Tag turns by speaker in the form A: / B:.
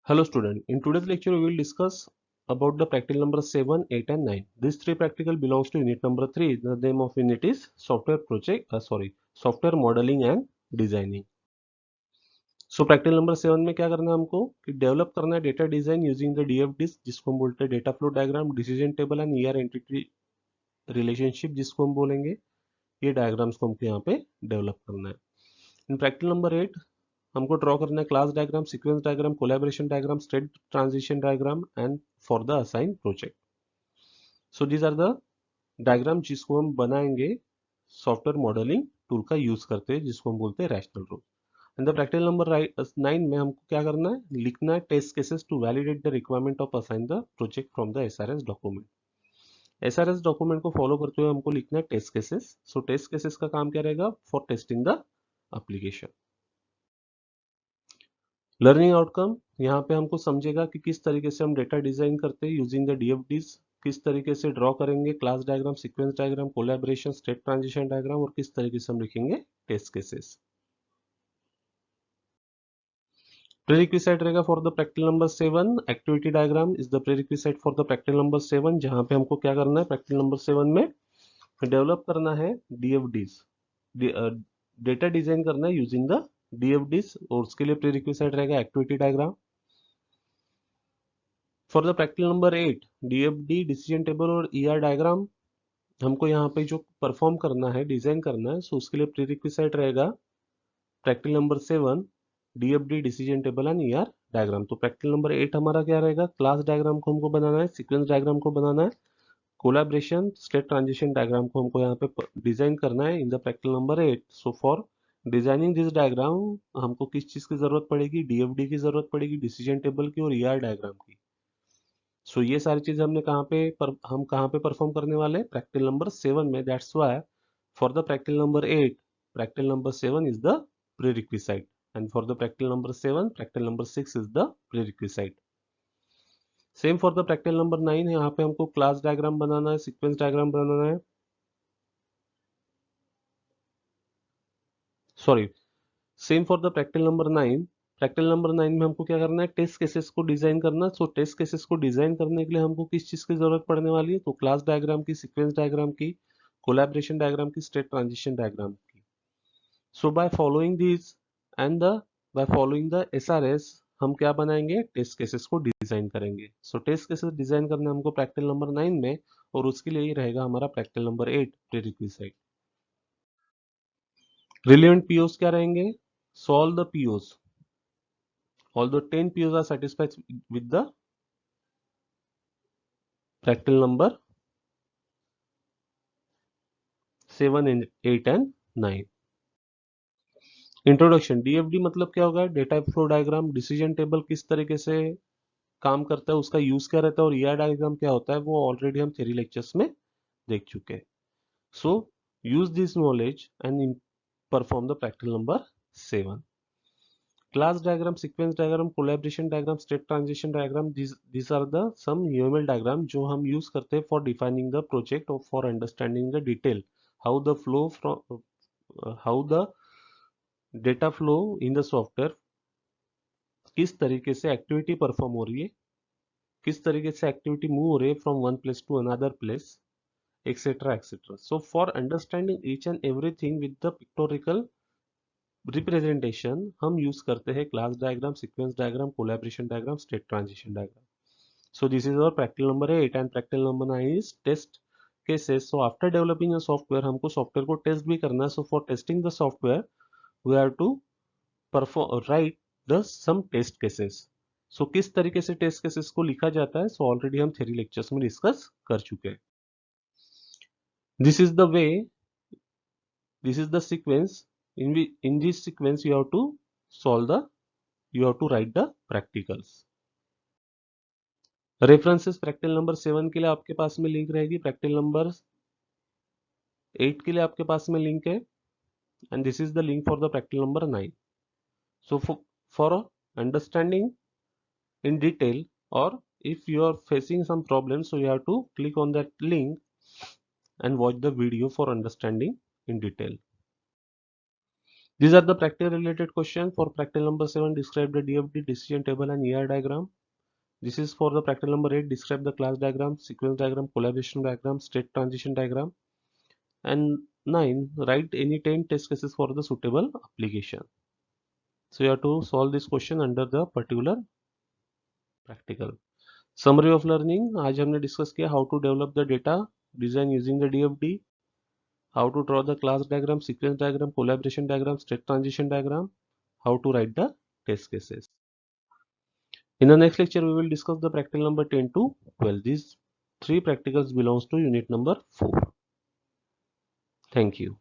A: Hello student, in today's lecture we will discuss about the practical number 7, 8 and 9. These three practical belongs to unit number 3. The name of unit is software modeling and designing. So practical number 7 में क्या करना है हमको कि develop करना है data design using the DFDs जिसको हम बोलते हैं data flow diagram, decision table and ER entity relationship जिसको हम बोलेंगे। ये डायग्राम्स को हमको यहाँ पे डेवलप करना है। इन प्रैक्टिकल नंबर 8 हमको ड्रॉ करना है class diagram, sequence diagram, collaboration diagram, state transition diagram and for the assign project. So these are the diagram जिसको हम बनाएंगे सॉफ्टवेयर मॉडलिंग टूल का यूज करते हैं जिसको हम बोलते हैं rational rule. And the practical number 9 में हमको क्या करना है, लिखना है test cases to validate the requirement of assign the project from the SRS document. SRS document को फॉलो करते हुए हमको लिखना है टेस्ट केसेस। सो टेस्ट केसेस का काम क्या रहेगा, for testing the application. Learning outcome यहाँ पे हमको समझेगा कि किस तरीके से हम डेटा डिजाइन करते हैं यूजिंग द DFDs, किस तरीके से ड्रॉ करेंगे class diagram, sequence diagram, collaboration, state transition diagram और किस तरीके से हम लिखेंगे टेस्ट केसेस। प्रीरिक्विसाइट रहेगा for the practical number 7, activity diagram is the prerequisite for the practical number 7, जहां पे हमको क्या करना है प्रैक्टिकल नंबर 7 में डेवलप करना है DFDs, डेटा डिजाइन करना है यूजिंग द DFDs और उसके लिए प्रीरिक्विसाइट रहेगा activity diagram. For the practical number 8 DFD, decision table और ER डायग्राम हमको यहाँ पे जो परफॉर्म करना है, डिजाइन करना है, सो उसके लिए प्रीरिक्विसाइट रहेगा practical number 7 DFD, decision table and ER diagram. तो प्रैक्टिकल नंबर 8 हमारा क्या रहेगा, क्लास डायग्राम को हमको बनाना है, सीक्वेंस डायग्राम को बनाना है, कोलैबोरेशन स्टेट ट्रांजिशन डायग्राम को हमको यहाँ पे डिजाइन करना है in the practical number 8। So for designing this diagram हमको किस चीज की जरूरत पड़ेगी, DFD की जरूरत पड़ेगी, डिसीजन टेबल की और ER डायग्राम की। सो ये सारी चीज हमने हम कहाँ पे परफॉर्म करने वाले, प्रैक्टिकल नंबर 7 में। That's why for the practical number 8 practical number 7 is the prerequisite and for the practical number 7 practical number 6 is the prerequisite। Same for the practical number 9 यहाँ पे हमको क्लास डायग्राम बनाना है, sequence diagram बनाना है, sorry same for the practical number 9। Practical number 9 में हमको क्या करना है, टेस्ट केसेस को डिजाइन करना। सो टेस्ट केसेस को डिजाइन करने के लिए हमको किस चीज की जरूरत पड़ने वाली है, तो क्लास डायग्राम की, सीक्वेंस डायग्राम की, कोलैबोरेशन डायग्राम की, स्टेट ट्रांजिशन डायग्राम की। So by following this and the by following the SRS हम क्या बनाएंगे, टेस्ट केसेस को डिजाइन करेंगे। सो टेस्ट केसेस डिजाइन करना हमको प्रैक्टिकल नंबर 9 में, और उसके लिए ही रहेगा हमारा practical number 8 prerequisite. Relevant POs क्या रहेंगे, solve the POs although 10 POs are satisfied with the practical number 7 and 8 and 9। Introduction, DFD मतलब क्या होगा, data flow diagram, decision table किस तरीके से काम करता है, उसका यूज क्या रहता है, और ER डायग्राम क्या होता है, वो ऑलरेडी हम थ्योरी लेक्चर्स में देख चुके हैं। So use this knowledge and perform the practical number 7। Class diagram, sequence diagram, collaboration diagram, state transition diagram, these are the some UML diagram जो हम यूज करते हैं फॉर डिफाइनिंग द प्रोजेक्ट और for understanding the detail how the flow from how the data flow in the software, किस तरीके से activity perform हो रही है, किस तरीके से एक्टिविटी मूव हो रही है from one place to another place, etcetera etcetera. So for understanding each and everything with the pictorial representation हम यूज करते हैं class diagram, sequence diagram, collaboration diagram, state transition diagram. So this is our practical number 8 and practical number 9 is test cases. So after developing a software हमको software को test भी करना है। So for testing the software we have to perform right the some test cases. So किस तरीके से test cases को लिखा जाता है, सो ऑलरेडी हम थ्योरी लेक्चर्स में डिस्कस कर चुके हैं। This is the way, this is the sequence in this sequence you have to solve the, you have to write the practicals। References practical number 7 के लिए आपके पास में लिंक रहेगी, प्रैक्टिकल नंबर 8 के लिए आपके पास में लिंक है, and this is the link for the practical number 9। So for understanding in detail और if you are facing some problems, so you have to click on that link and watch the video for understanding in detail। These are the practical related questions. For practical number 7, describe the DFD, decision table and ER diagram. This is for the practical number 8, describe the class diagram, sequence diagram, collaboration diagram, state transition diagram. And 9, write any 10 test cases for the suitable application. So you have to solve this question under the particular practical. Summary of learning, आज हमने discuss किया how to develop the data design using the DFD, how to draw the class diagram, sequence diagram, collaboration diagram, state transition diagram, how to write the test cases. In the next lecture, we will discuss the practical number 10 to 12. These 3 practicals belongs to unit number 4. Thank you.